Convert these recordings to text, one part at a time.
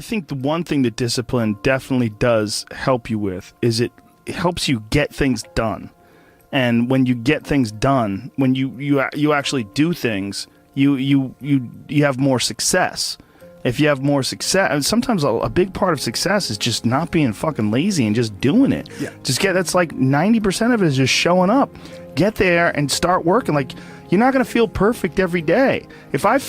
I think the one thing that discipline definitely does help you with is it helps you get things done. And when you get things done, when you actually do things, you have more success. If you have more success, and sometimes a big part of success is just not being fucking lazy and just doing it. Yeah. That's like 90% of it is just showing up. Get there and start working. Like, you're not going to feel perfect every day. If I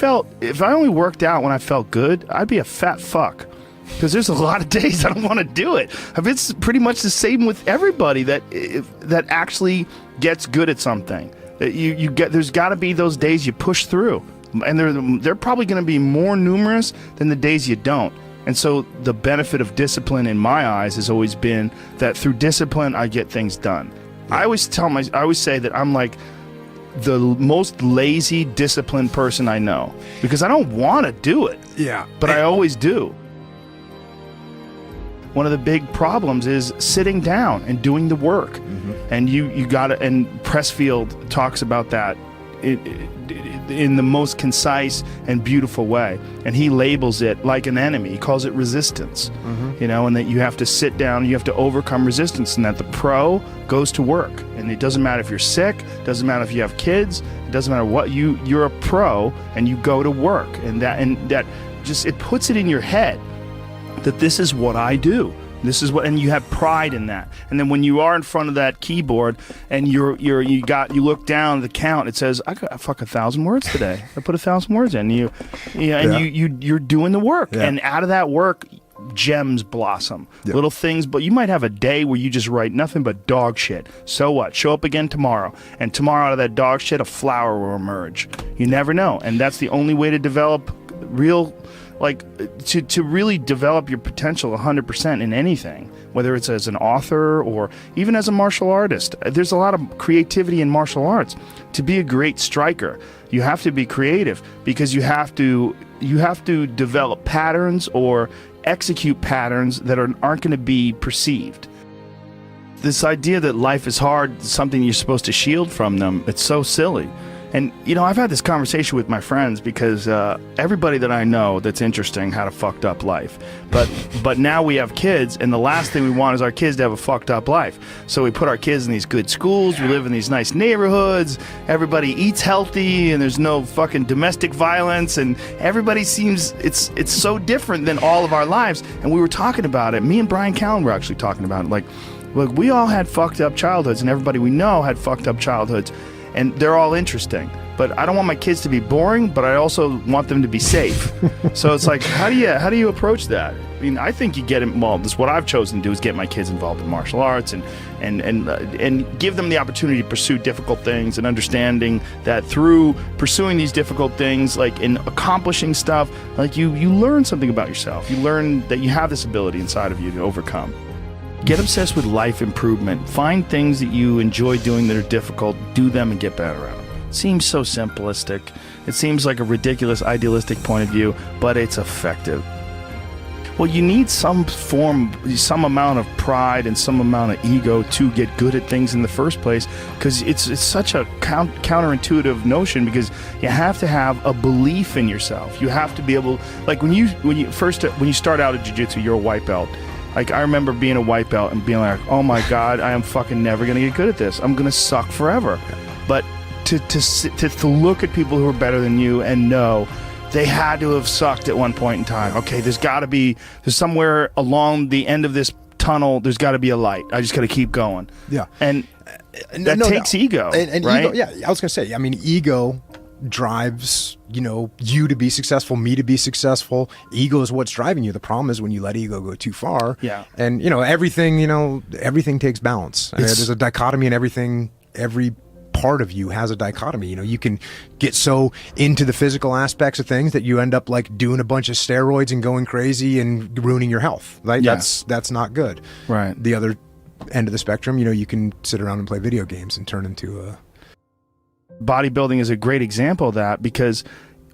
only worked out when I felt good, I'd be a fat fuck. Because there's a lot of days I don't want to do it. It's pretty much the same with everybody that actually gets good at something. There's got to be those days you push through. And they're probably going to be more numerous than the days you don't. And so the benefit of discipline in my eyes has always been that through discipline, I get things done. Yeah. I always say that I'm like the most lazy, disciplined person I know, because I don't want to do it. Yeah. But I always do. One of the big problems is sitting down and doing the work. Mm-hmm. And you got to, and Pressfield talks about that in the most concise and beautiful way. And he labels it like an enemy. He calls it resistance. Mm-hmm. And that you have to sit down, you have to overcome resistance, and that the pro goes to work. And it doesn't matter if you're sick, doesn't matter if you have kids, it doesn't matter what, you're a pro and you go to work. And that just, it puts it in your head that this is what I do. This is what, and you have pride in that. And then when you are in front of that keyboard and you look down at the count, it says, I got 1,000 words today. I put 1,000 words in. You're doing the work. Yeah. And out of that work, gems blossom. Yeah. Little things, but you might have a day where you just write nothing but dog shit. So what? Show up again tomorrow. And tomorrow out of that dog shit, a flower will emerge. You never know. And that's the only way to develop real, to really develop your potential 100% in anything, whether it's as an author or even as a martial artist. There's a lot of creativity in martial arts. To be a great striker, you have to be creative, because you have to develop patterns or execute patterns that aren't going to be perceived. This idea that life is hard, something you're supposed to shield from them, it's so silly. And, I've had this conversation with my friends, because everybody that I know that's interesting had a fucked up life. But now we have kids, and the last thing we want is our kids to have a fucked up life. So we put our kids in these good schools, we live in these nice neighborhoods, everybody eats healthy, and there's no fucking domestic violence, and everybody seems, it's so different than all of our lives. And we were talking about it. Me and Brian Callen were actually talking about it. Look, we all had fucked up childhoods, and everybody we know had fucked up childhoods. And they're all interesting, but I don't want my kids to be boring, but I also want them to be safe. So it's like, how do you approach that? I mean, I think you get involved. This is what I've chosen to do, is get my kids involved in martial arts and give them the opportunity to pursue difficult things, and understanding that through pursuing these difficult things, in accomplishing stuff, you learn something about yourself. You learn that you have this ability inside of you to overcome. Get obsessed with life improvement. Find things that you enjoy doing that are difficult, do them, and get better at them. It seems so simplistic. It seems like a ridiculous, idealistic point of view, but it's effective. Well, you need some amount of pride and some amount of ego to get good at things in the first place, because it's such a counterintuitive notion, because you have to have a belief in yourself. You have to be able, when you start out at jiu-jitsu, you're a white belt. I remember being a white belt and being like, oh my God, I am fucking never going to get good at this. I'm going to suck forever. But to look at people who are better than you and know they had to have sucked at one point in time. Okay, there's somewhere along the end of this tunnel, there's got to be a light. I just got to keep going. Yeah. And that takes ego, and right? Ego, yeah, I was going to say, ego drives you to be successful, me to be successful. Ego is what's driving you. The problem is when you let ego go too far. Yeah. And everything takes balance. There's a dichotomy in everything. Every part of you has a dichotomy. You can get so into the physical aspects of things that you end up doing a bunch of steroids and going crazy and ruining your health. Right? Yeah. That's not good. Right. The other end of the spectrum, you can sit around and play video games and turn into a... Bodybuilding is a great example of that, because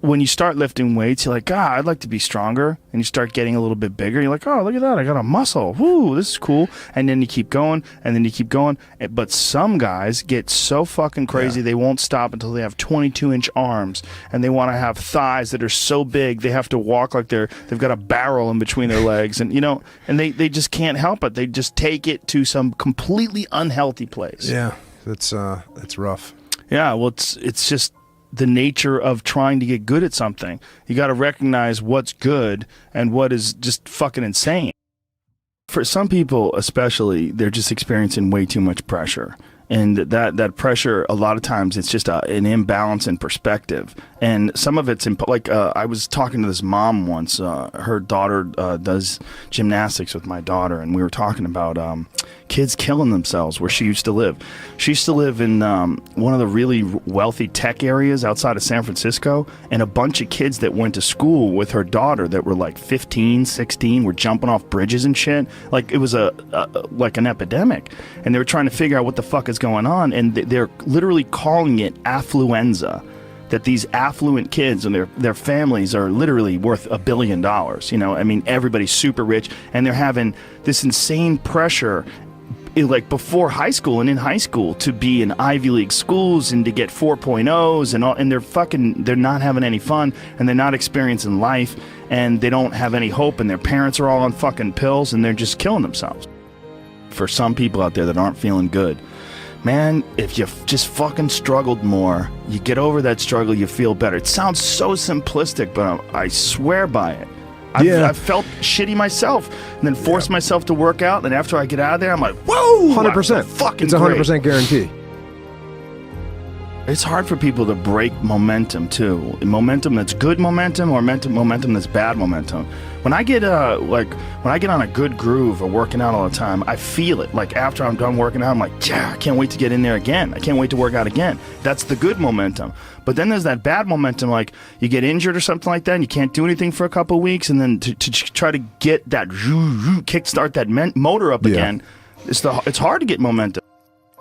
when you start lifting weights, you're like, God, I'd like to be stronger. And you start getting a little bit bigger. You're like, oh, look at that. I got a muscle. Woo, this is cool. And then you keep going, and then you keep going. But some guys get so fucking crazy, they won't stop until they have 22-inch arms. And they want to have thighs that are so big, they have to walk like they've got a barrel in between their legs. And, you know, and they just can't help it. They just take it to some completely unhealthy place. Yeah, that's rough. Yeah, well, it's just the nature of trying to get good at something. You got to recognize what's good and what is just fucking insane. For some people especially, they're just experiencing way too much pressure. And that pressure, a lot of times, it's just an imbalance in perspective. And some of it's, I was talking to this mom once. Her daughter does gymnastics with my daughter, and we were talking about kids killing themselves where she used to live. She used to live in one of the really wealthy tech areas outside of San Francisco, and a bunch of kids that went to school with her daughter that were like 15, 16 were jumping off bridges and shit. Like, it was like an epidemic. And they were trying to figure out what the fuck is going on, and they're literally calling it affluenza. That these affluent kids and their families are literally worth $1 billion. You know, I mean, everybody's super rich, and they're having this insane pressure, like before high school and in high school, to be in Ivy League schools and to get 4.0s and all, and they're not having any fun, and they're not experiencing life, and they don't have any hope, and their parents are all on fucking pills, and they're just killing themselves. For some people out there that aren't feeling good, man, if you just fucking struggled more, you get over that struggle, you feel better. It sounds so simplistic, but I swear by it. I've felt shitty myself, and then forced myself to work out, and after I get out of there, I'm like, whoa! 100%. Fucking it's 100% guarantee. It's hard for people to break momentum, too. Momentum that's good momentum, or momentum that's bad momentum. When I get on a good groove of working out all the time, I feel it. Like, after I'm done working out, I'm like, yeah, I can't wait to get in there again. I can't wait to work out again. That's the good momentum. But then there's that bad momentum, like you get injured or something like that, and you can't do anything for a couple of weeks, and then to try to get that kickstart that motor up again, it's hard to get momentum.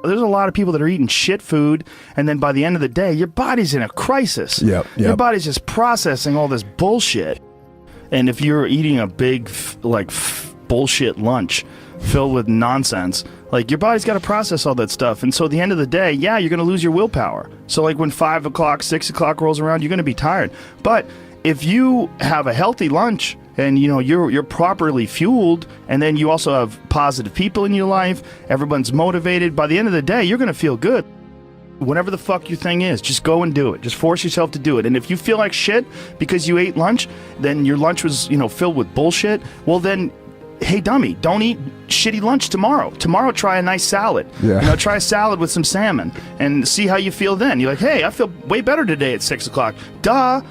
There's a lot of people that are eating shit food, and then by the end of the day, your body's in a crisis. Your body's just processing all this bullshit. And if you're eating a big, bullshit lunch filled with nonsense, like, your body's got to process all that stuff. And so at the end of the day, yeah, you're going to lose your willpower. So, like, when 5 o'clock, 6 o'clock rolls around, you're going to be tired. But if you have a healthy lunch, and, you know, you're properly fueled, and then you also have positive people in your life, everyone's motivated, by the end of the day, you're going to feel good. Whatever the fuck your thing is, just go and do it. Just force yourself to do it. And if you feel like shit because you ate lunch, then your lunch was, filled with bullshit, well then, hey dummy, don't eat shitty lunch tomorrow. Tomorrow try a nice salad. Try a salad with some salmon and see how you feel then. You're like, hey, I feel way better today at 6 o'clock. Duh.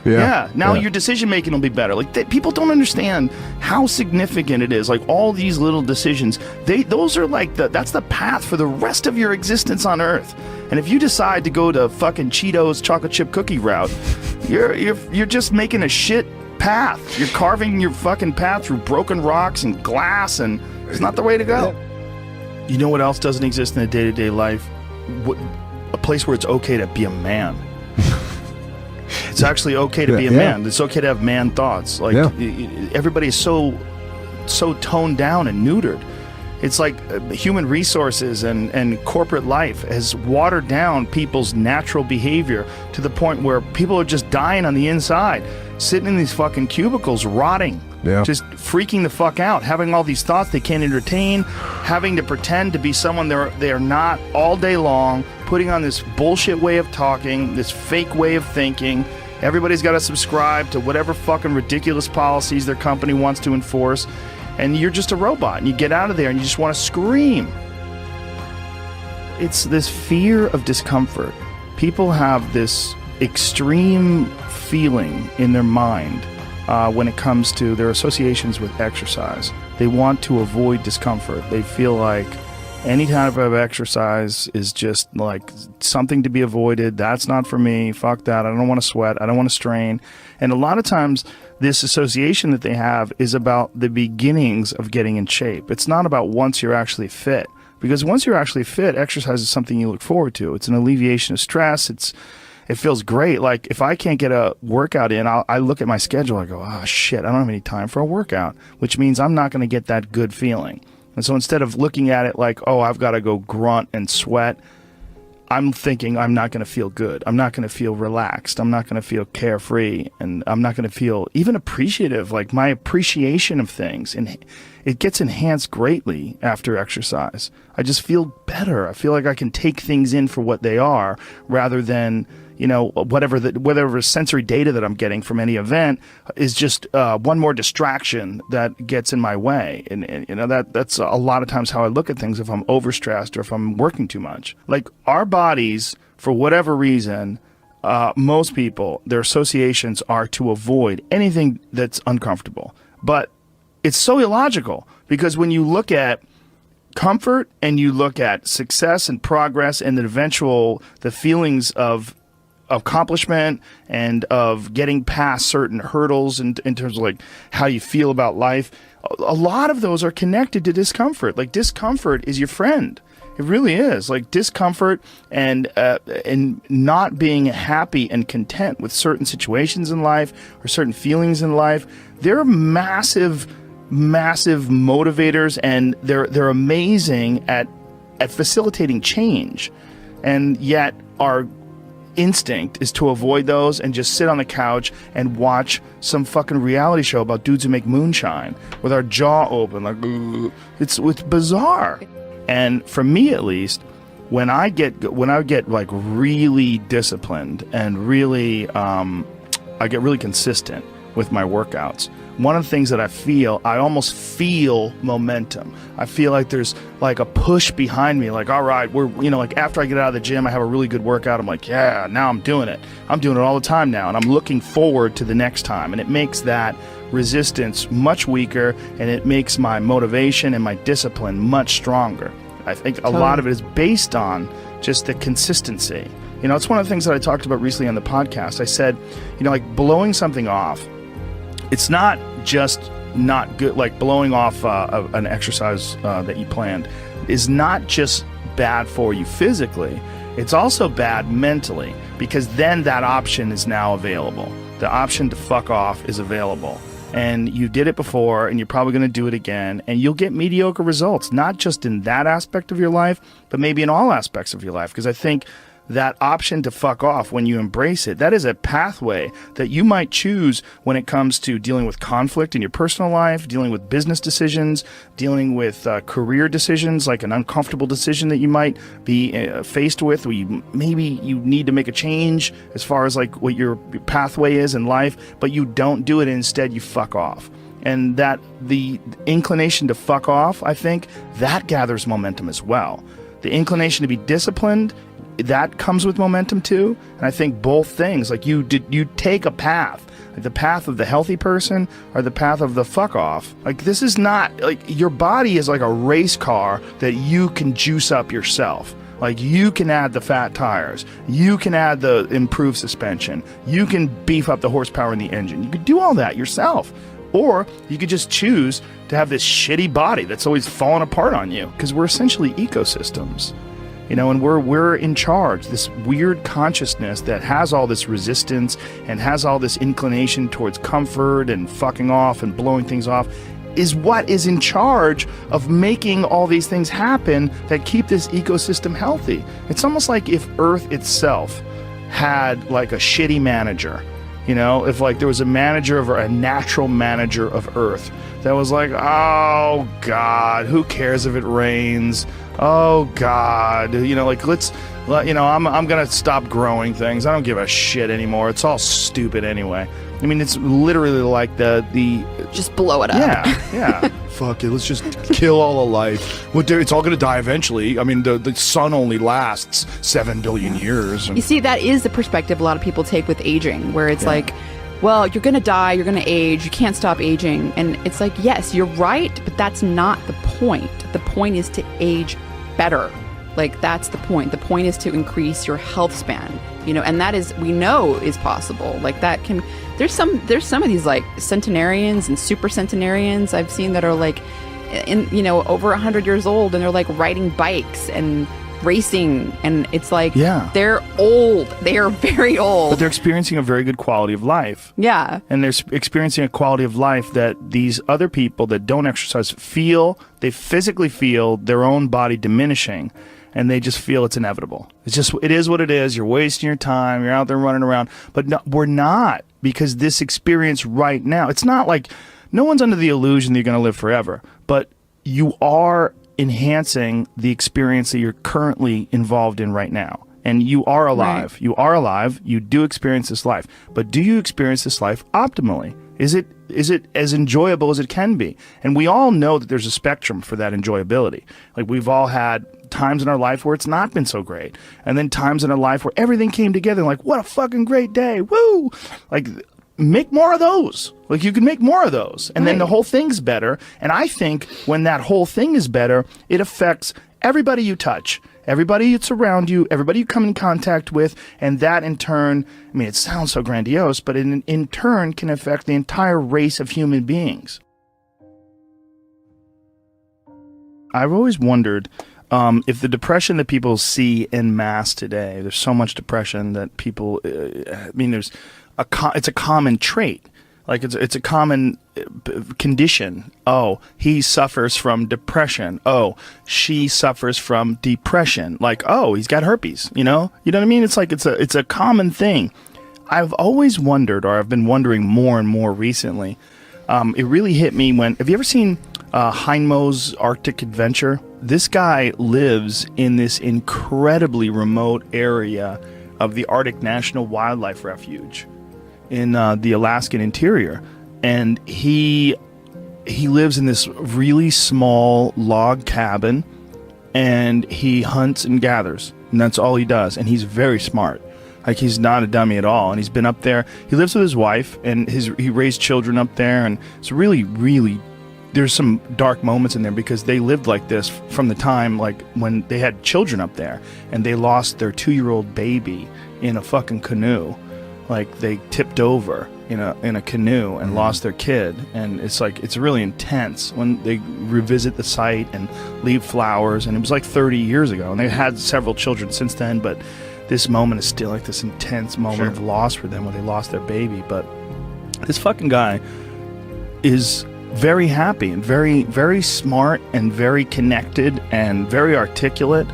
Now your decision making will be better. Like, people don't understand how significant it is. Like, all these little decisions, those are like that's the path for the rest of your existence on Earth. And if you decide to go to fucking Cheetos chocolate chip cookie route, you're just making a shit path. You're carving your fucking path through broken rocks and glass, and it's not the way to go. You know what else doesn't exist in a day-to-day life? A place where it's okay to be a man. It's actually okay to be a man. It's okay to have man thoughts. Like, everybody is so toned down and neutered. It's like human resources and corporate life has watered down people's natural behavior to the point where people are just dying on the inside, sitting in these fucking cubicles, rotting, just freaking the fuck out, having all these thoughts they can't entertain, having to pretend to be someone they're not all day long, putting on this bullshit way of talking, this fake way of thinking. Everybody's got to subscribe to whatever fucking ridiculous policies their company wants to enforce. And you're just a robot, and you get out of there and you just want to scream. It's this fear of discomfort. People have this extreme feeling in their mind when it comes to their associations with exercise. They want to avoid discomfort. They feel like any type of exercise is just like something to be avoided. That's not for me. Fuck that. I don't want to sweat. I don't want to strain. And a lot of times, this association that they have is about the beginnings of getting in shape. It's not about once you're actually fit. Because once you're actually fit, exercise is something you look forward to. It's an alleviation of stress. It feels great. Like if I can't get a workout in, I look at my schedule. I go, oh shit, I don't have any time for a workout, which means I'm not going to get that good feeling. And so instead of looking at it like, oh, I've got to go grunt and sweat, I'm thinking I'm not going to feel good. I'm not going to feel relaxed. I'm not going to feel carefree. And I'm not going to feel even appreciative. Like my appreciation of things, and it gets enhanced greatly after exercise. I just feel better. I feel like I can take things in for what they are rather than, you know, whatever sensory data that I'm getting from any event is just one more distraction that gets in my way. And you know, that's a lot of times how I look at things if I'm overstressed or if I'm working too much. Like our bodies, for whatever reason, most people, their associations are to avoid anything that's uncomfortable. But it's so illogical, because when you look at comfort and you look at success and progress and the feelings of accomplishment and of getting past certain hurdles in terms of like how you feel about life, a lot of those are connected to discomfort. Like discomfort is your friend. It really is. Like discomfort and not being happy and content with certain situations in life or certain feelings in life, they're massive motivators, and they're amazing at facilitating change. And yet our instinct is to avoid those and just sit on the couch and watch some fucking reality show about dudes who make moonshine with our jaw open, like it's bizarre. And for me, at least, when I get like really disciplined and really I get really consistent with my workouts, one of the things that I almost feel momentum. I feel like there's like a push behind me, like, all right, like after I get out of the gym, I have a really good workout. I'm like, yeah, now I'm doing it. I'm doing it all the time now. And I'm looking forward to the next time. And it makes that resistance much weaker, and it makes my motivation and my discipline much stronger. I think a lot of it is based on just the consistency. You know, it's one of the things that I talked about recently on the podcast. I said, you know, like blowing something off, it's not just not good, like blowing off an exercise that you planned is not just bad for you physically, it's also bad mentally, because then that option is now available. The option to fuck off is available. And you did it before, and you're probably going to do it again, and you'll get mediocre results, not just in that aspect of your life, but maybe in all aspects of your life. Because I think that option to fuck off, when you embrace it, that is a pathway that you might choose when it comes to dealing with conflict in your personal life, dealing with business decisions, dealing with career decisions, like an uncomfortable decision that you might be faced with, where you need to make a change as far as like what your pathway is in life, but you don't do it. Instead, you fuck off. And that the inclination to fuck off, I think, that gathers momentum as well. The inclination to be disciplined, that comes with momentum too. And I think both things, like you take a path, like the path of the healthy person or the path of the fuck off. Like this is not, like your body is like a race car that you can juice up yourself. Like you can add the fat tires, you can add the improved suspension, you can beef up the horsepower in the engine. You could do all that yourself. Or you could just choose to have this shitty body that's always falling apart on you, because we're essentially ecosystems. You know, and we're in charge. This weird consciousness that has all this resistance and has all this inclination towards comfort and fucking off and blowing things off is what is in charge of making all these things happen that keep this ecosystem healthy. It's almost like if Earth itself had like a shitty manager. You know, if like there was a natural manager of Earth that was like, oh God, who cares if it rains? Oh God, you know, like I'm gonna stop growing things. I don't give a shit anymore. It's all stupid anyway. I mean, it's literally like the just blow it up. Yeah. Fuck it, let's just kill all the life. Well, it's all gonna die eventually. I mean, the sun only lasts 7 billion years. You see, that is the perspective a lot of people take with aging, where it's like, well, you're gonna die, you're gonna age, you can't stop aging. And it's like, yes, you're right, but that's not the point. The point is to age better. Like, that's the point. The point is to increase your health span, you know, and that is, we know is possible. Like that can, there's some of these like centenarians and super centenarians I've seen that are like over 100 years old, and they're like riding bikes and racing, and it's like, Yeah. they're old. They are very old. But they're experiencing a very good quality of life. Yeah. And they're experiencing a quality of life that these other people that don't exercise feel, they physically feel their own body diminishing, and they just feel it's inevitable. It is what it is. You're wasting your time. You're out there running around. But no, we're not, because this experience right now, it's not like, no one's under the illusion that you're going to live forever, but you are enhancing the experience that you're currently involved in right now. And you are alive. Right. You are alive. You do experience this life. But do you experience this life optimally? Is it as enjoyable as it can be? And we all know that there's a spectrum for that enjoyability. Like, we've all had times in our life where it's not been so great. And then times in our life where everything came together, like, what a fucking great day. Woo! Like, make more of those. Like, you can make more of those. And then the whole thing's better. And I think when that whole thing is better, it affects everybody you touch, everybody that's around you, everybody you come in contact with. And that in turn, I mean, it sounds so grandiose, but in turn can affect the entire race of human beings. I've always wondered if the depression that people see en masse today, there's so much depression that people, I mean, it's a common trait. Like, it's a common condition. Oh, he suffers from depression. Oh, she suffers from depression. Like, oh, he's got herpes, you know what I mean? It's like, it's a common thing. I've always wondered, or I've been wondering more and more recently. It really hit me when, have you ever seen Heinmo's Arctic Adventure? This guy lives in this incredibly remote area of the Arctic National Wildlife Refuge in the Alaskan interior, and he lives in this really small log cabin, and he hunts and gathers, and that's all he does. And he's very smart. Like, he's not a dummy at all. And he's been up there. He lives with his wife, and he raised children up there, and it's really, really, there's some dark moments in there, because they lived like this from the time, like, when they had children up there, and they lost their 2-year-old baby in a fucking canoe. Like, they tipped over in a canoe and lost their kid. And it's like, it's really intense when they revisit the site and leave flowers. And it was like 30 years ago, and they had several children since then, but this moment is still like this intense moment of loss for them when they lost their baby. But this fucking guy is very happy and very, very smart and very connected and very articulate.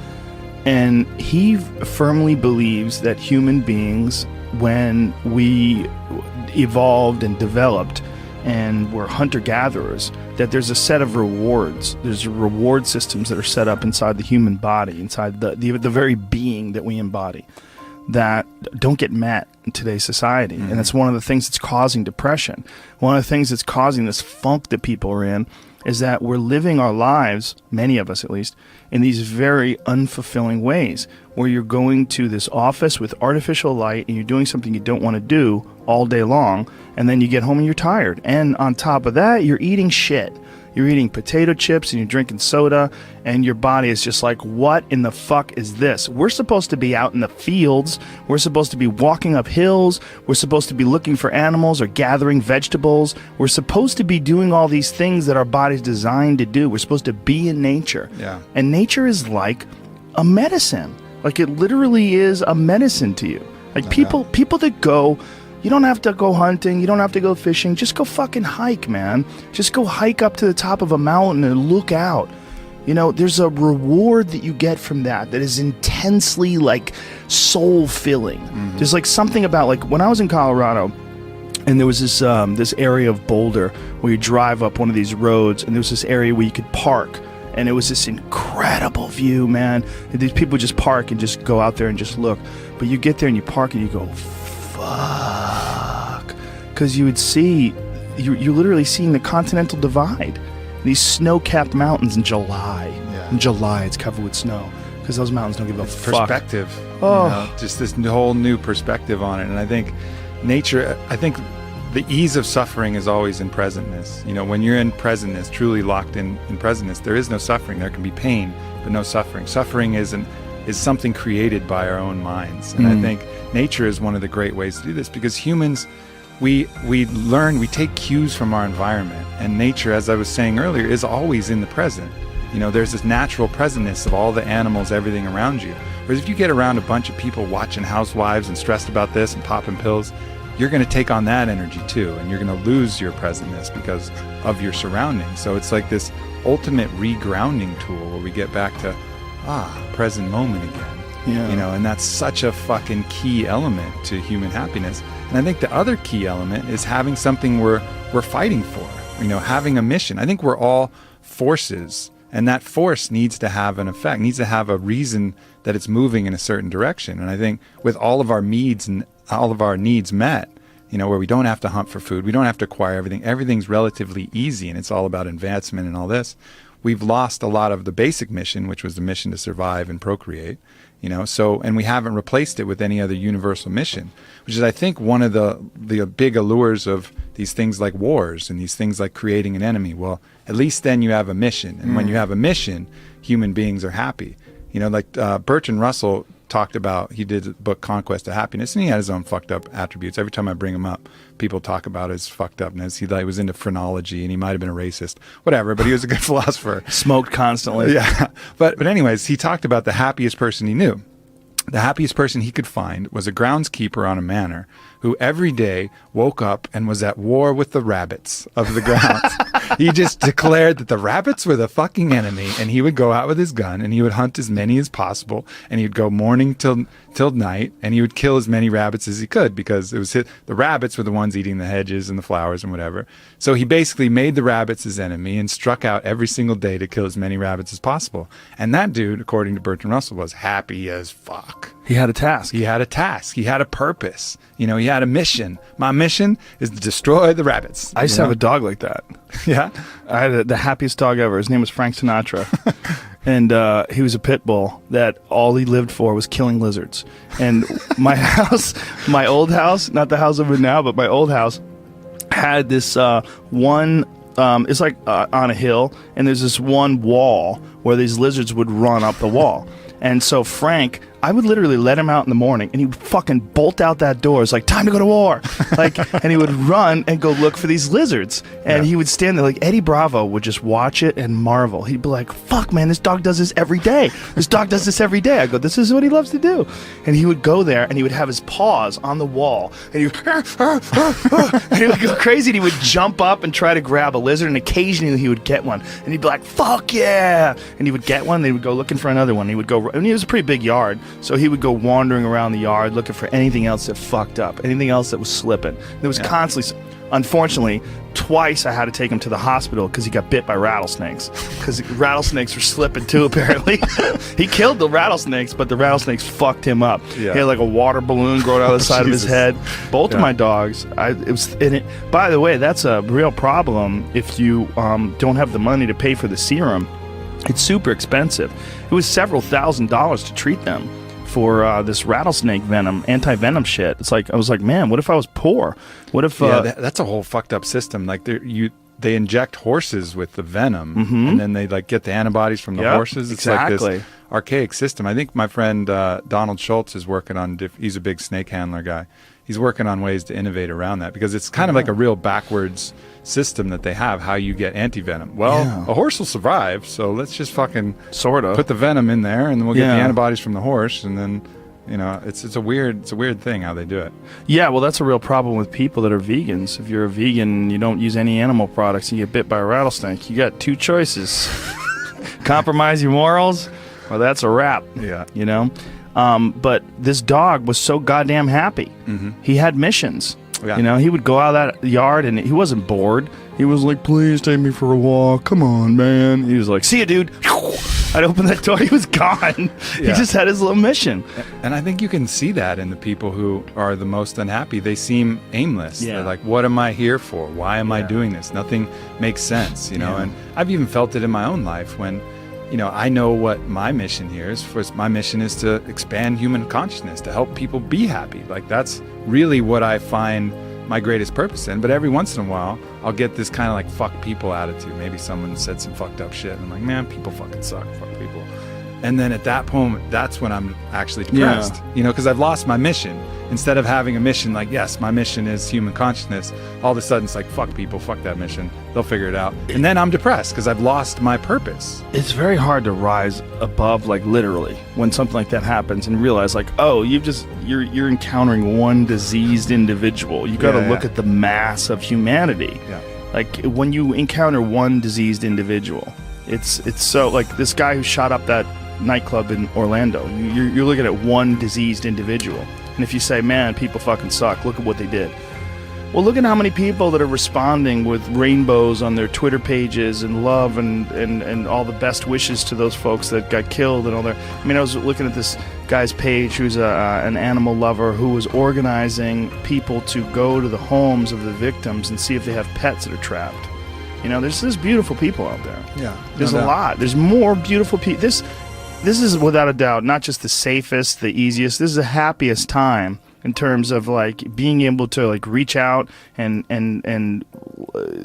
And he firmly believes that human beings, when we evolved and developed and were hunter-gatherers, that there's a set of rewards. There's reward systems that are set up inside the human body, inside the very being that we embody, that don't get met in today's society. And that's one of the things that's causing depression. One of the things that's causing this funk that people are in is that we're living our lives, many of us at least, in these very unfulfilling ways, where you're going to this office with artificial light and you're doing something you don't want to do all day long, and then you get home and you're tired. And on top of that, you're eating shit. You're eating potato chips and you're drinking soda, and your body is just like, what in the fuck is this? We're supposed to be out in the fields. We're supposed to be walking up hills. We're supposed to be looking for animals or gathering vegetables. We're supposed to be doing all these things that our body's designed to do. We're supposed to be in nature. Yeah. And nature is like a medicine. Like, it literally is a medicine to you. Like, people that go, you don't have to go hunting, you don't have to go fishing, just go fucking hike, man. Just go hike up to the top of a mountain and look out. You know, there's a reward that you get from that is intensely, like, soul-filling. There's, like, something about, like, when I was in Colorado, and there was this area of Boulder where you drive up one of these roads, and there was this area where you could park. And it was this incredible view, man. And these people just park and just go out there and just look. But you get there and you park and you go, fuck. Because you would see, you're literally seeing the Continental Divide. These snow-capped mountains in July. Yeah. In July, it's covered with snow. Because those mountains don't give a fuck. Perspective. Oh. You know, just this whole new perspective on it. And I think nature, the ease of suffering is always in presentness. You know, when you're in presentness, truly locked in presentness, there is no suffering. There can be pain, but no suffering. Suffering is something created by our own minds. And I think nature is one of the great ways to do this, because humans, we take cues from our environment. And nature, as I was saying earlier, is always in the present. You know, there's this natural presentness of all the animals, everything around you. Whereas if you get around a bunch of people watching Housewives and stressed about this and popping pills, you're going to take on that energy too, and you're going to lose your presentness because of your surroundings. So it's like this ultimate regrounding tool where we get back to present moment again. Yeah. You know, and that's such a fucking key element to human happiness. And I think the other key element is having something we're fighting for. You know, having a mission. I think we're all forces, and that force needs to have an effect, needs to have a reason that it's moving in a certain direction. And I think with all of our needs and all of our needs met, you know, where we don't have to hunt for food, we don't have to acquire everything, everything's relatively easy, and it's all about advancement and all this. We've lost a lot of the basic mission, which was the mission to survive and procreate, you know, so, and we haven't replaced it with any other universal mission, which is, I think, one of the big allures of these things like wars and these things like creating an enemy. Well, at least then you have a mission. And when you have a mission, human beings are happy. You know, like Bertrand Russell talked about, he did the book Conquest of Happiness, and he had his own fucked up attributes. Every time I bring him up, people talk about his fucked upness. He was into phrenology, and he might have been a racist, whatever, but he was a good philosopher. Smoked constantly. Yeah. But anyways, he talked about the happiest person he knew. The happiest person he could find was a groundskeeper on a manor who every day woke up and was at war with the rabbits of the grounds. He just declared that the rabbits were the fucking enemy, and he would go out with his gun and he would hunt as many as possible, and he'd go morning till night, and he would kill as many rabbits as he could, because it was the rabbits were the ones eating the hedges and the flowers and whatever. So he basically made the rabbits his enemy and struck out every single day to kill as many rabbits as possible. And that dude, according to Bertrand Russell, was happy as fuck. He had a task. He had a task. He had a purpose. You know, he had a mission. My mission is to destroy the rabbits. I used to have a dog like that. Yeah? I had the happiest dog ever. His name was Frank Sinatra. And he was a pit bull that all he lived for was killing lizards. And my house, my old house, not the house I'm in now, but my old house, had this one, it's like on a hill, and there's this one wall where these lizards would run up the wall. And so Frank, I would literally let him out in the morning, and he would fucking bolt out that door. It's like, time to go to war. Like, and he would run and go look for these lizards. And he would stand there, like Eddie Bravo would just watch it and marvel. He'd be like, fuck, man, this dog does this every day. This dog does this every day. I go, this is what he loves to do. And he would go there, and he would have his paws on the wall. And he would, and he would go crazy, and he would jump up and try to grab a lizard, and occasionally he would get one. And he'd be like, fuck yeah. And he would get one, and he would go looking for another one. He would go, and it was a pretty big yard. So he would go wandering around the yard looking for anything else that fucked up, anything else that was slipping. There was constantly, unfortunately, twice I had to take him to the hospital because he got bit by rattlesnakes. Because rattlesnakes were slipping too, apparently. He killed the rattlesnakes, but the rattlesnakes fucked him up. Yeah. He had like a water balloon growing out of the side of his head. Both of my dogs. By the way, that's a real problem if you don't have the money to pay for the serum. It's super expensive. It was several $1,000s to treat them for this rattlesnake venom, anti-venom shit. It's like, I was like, man, what if I was poor? What if... that's a whole fucked up system. Like, they inject horses with the venom, and then they like get the antibodies from the horses. It's like this archaic system. I think my friend Donald Schultz is working on, he's a big snake handler guy. He's working on ways to innovate around that, because it's kind of like a real backwards system that they have, how you get anti-venom. Well, a horse will survive, so let's just fucking sort of put the venom in there, and then we'll get the antibodies from the horse, and then, you know, it's a weird thing how they do it. Yeah, well, that's a real problem with people that are vegans. If you're a vegan and you don't use any animal products and you get bit by a rattlesnake, you got two choices. Compromise your morals, or that's a wrap. Yeah. You know? But this dog was so goddamn happy. He had missions. Yeah. You know, he would go out of that yard and he wasn't bored. He was like, please take me for a walk. Come on, man. He was like, see ya, dude. I'd open that door. He was gone. He just had his little mission. And I think you can see that in the people who are the most unhappy. They seem aimless. Yeah. They're like, what am I here for? Why am I doing this? Nothing makes sense, you know? And I've even felt it in my own life when, you know, I know what my mission here is. My mission is to expand human consciousness, to help people be happy. Like, that's really what I find my greatest purpose in. But every once in a while, I'll get this kind of like fuck people attitude. Maybe someone said some fucked up shit, and I'm like, man, people fucking suck. Fuck people. And then at that moment, that's when I'm actually depressed, you know, because I've lost my mission. Instead of having a mission like, yes, my mission is human consciousness, all of a sudden it's like, fuck people, fuck that mission. They'll figure it out. And then I'm depressed because I've lost my purpose. It's very hard to rise above, like literally, when something like that happens and realize like, oh, you're encountering one diseased individual. You got to look at the mass of humanity. Yeah. Like when you encounter one diseased individual, it's so like this guy who shot up that nightclub in Orlando. You're looking at one diseased individual. And if you say, man, people fucking suck, look at what they did. Well, look at how many people that are responding with rainbows on their Twitter pages and love and all the best wishes to those folks that got killed and all their... I mean, I was looking at this guy's page who's an animal lover who was organizing people to go to the homes of the victims and see if they have pets that are trapped. You know, there's beautiful people out there. Yeah. There's a lot. There's more beautiful people. This is without a doubt not just the safest, the easiest. This is the happiest time in terms of like being able to like reach out and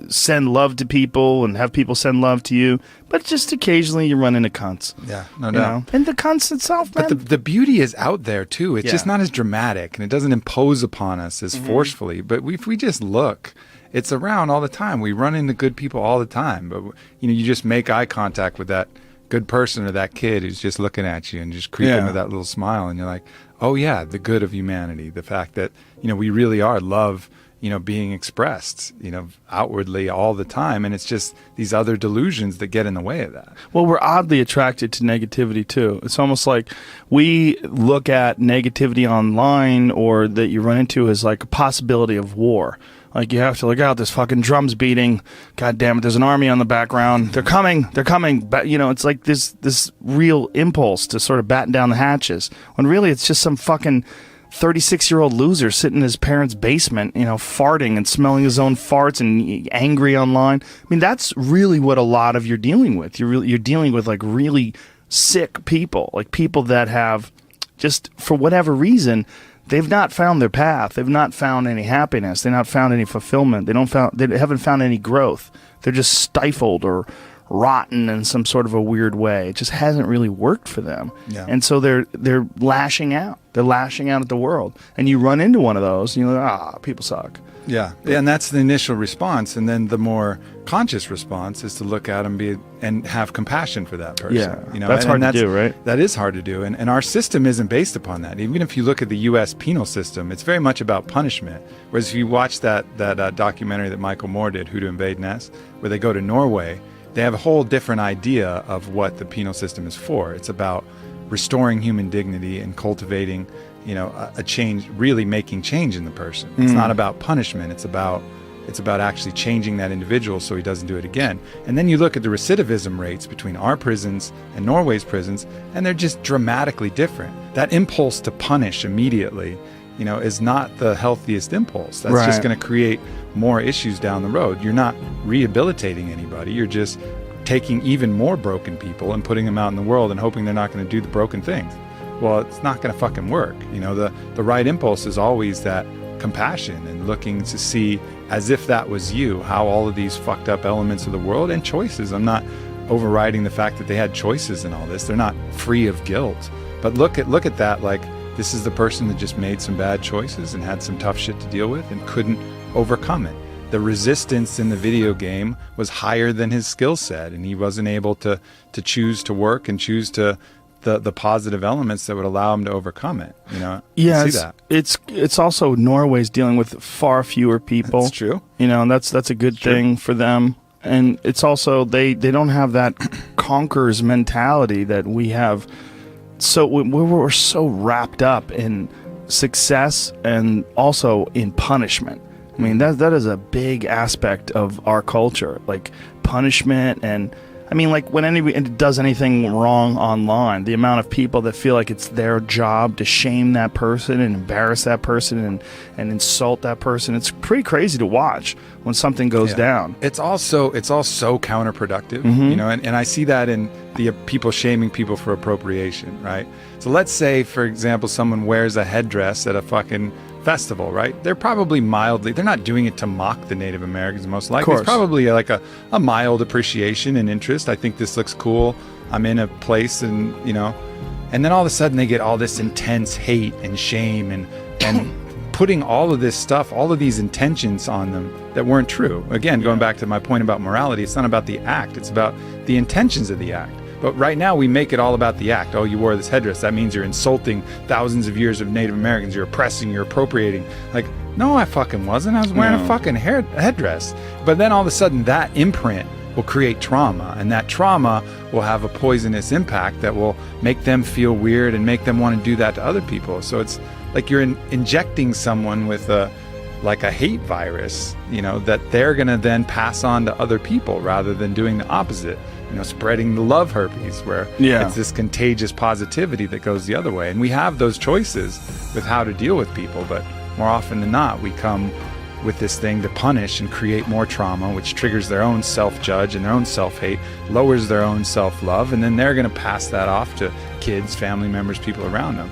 send love to people and have people send love to you. But just occasionally you run into cunts. Yeah, no doubt. And the cunts itself, man. But the beauty is out there too. It's just not as dramatic and it doesn't impose upon us as forcefully. But if we just look, it's around all the time. We run into good people all the time. But you know, you just make eye contact with that good person or that kid who's just looking at you and just creeping with that little smile, and you're like, oh yeah, the good of humanity, the fact that, you know, we really are love, you know, being expressed, you know, outwardly all the time, and it's just these other delusions that get in the way of that. Well, we're oddly attracted to negativity too. It's almost like we look at negativity online or that you run into as like a possibility of war. Like, you have to look out, there's fucking drums beating. God damn it, there's an army on the background. They're coming. But, you know, it's like this real impulse to sort of batten down the hatches. When really it's just some fucking 36-year-old loser sitting in his parents' basement, you know, farting and smelling his own farts and angry online. I mean, that's really what a lot of you're dealing with. You're dealing with, like, really sick people. Like, people that have just, for whatever reason... They've not found their path. They've not found any happiness. They've not found any fulfillment. They haven't found any growth. They're just stifled or rotten in some sort of a weird way. It just hasn't really worked for them. Yeah. And so they're lashing out. They're lashing out at the world. And you run into one of those and you're like, people suck. Yeah. And that's the initial response. And then the more conscious response is to look at them and have compassion for that person. Yeah. You know, that's hard to do, right? That is hard to do. And our system isn't based upon that. Even if you look at the U.S. penal system, it's very much about punishment. Whereas if you watch that documentary that Michael Moore did, Who to Invade Nest, where they go to Norway, they have a whole different idea of what the penal system is for. It's about restoring human dignity and cultivating, you know, a change, really making change in the person. It's not about punishment. It's about actually changing that individual so he doesn't do it again. And then you look at the recidivism rates between our prisons and Norway's prisons, and they're just dramatically different. That impulse to punish immediately, you know, is not the healthiest impulse. That's just going to create more issues down the road. You're not rehabilitating anybody. You're just taking even more broken people and putting them out in the world and hoping they're not going to do the broken things. Well, it's not going to fucking work. You know, the right impulse is always that compassion and looking to see, as if that was you, how all of these fucked up elements of the world and choices. I'm not overriding the fact that they had choices in all this. They're not free of guilt. But look at that like this is the person that just made some bad choices and had some tough shit to deal with and couldn't overcome it. The resistance in the video game was higher than his skill set, and he wasn't able to choose to work and choose to the positive elements that would allow him to overcome it. You know, yeah, see that. It's also Norway's dealing with far fewer people. That's true. You know, and that's a good thing for them. And it's also they don't have that conquerors mentality that we have. So we're so wrapped up in success and also in punishment. I mean, that is a big aspect of our culture, like punishment. And I mean, like when anybody does anything wrong online, the amount of people that feel like it's their job to shame that person and embarrass that person and insult that person, it's pretty crazy to watch when something goes down. It's all so counterproductive, you know, and I see that in the people shaming people for appropriation, right? So let's say, for example, someone wears a headdress at a fucking festival, right? They're probably they're not doing it to mock the Native Americans, most likely. It's probably like a mild appreciation and interest. I think this looks cool. I'm in a place, and and then all of a sudden they get all this intense hate and shame and putting all of this stuff, all of these intentions on them that weren't true. Again, going back to my point about morality, it's not about the act, it's about the intentions of the act. But right now we make it all about the act. Oh, you wore this headdress, that means you're insulting thousands of years of Native Americans, you're oppressing, you're appropriating. Like, no, I fucking wasn't. I was wearing a fucking headdress. But then all of a sudden that imprint will create trauma, and that trauma will have a poisonous impact that will make them feel weird and make them want to do that to other people. So it's like you're injecting someone with a hate virus, that they're going to then pass on to other people rather than doing the opposite, spreading the love herpes, where it's this contagious positivity that goes the other way. And we have those choices with how to deal with people, but more often than not, we come with this thing to punish and create more trauma, which triggers their own self-judge and their own self-hate, lowers their own self-love, and then they're going to pass that off to kids, family members, people around them.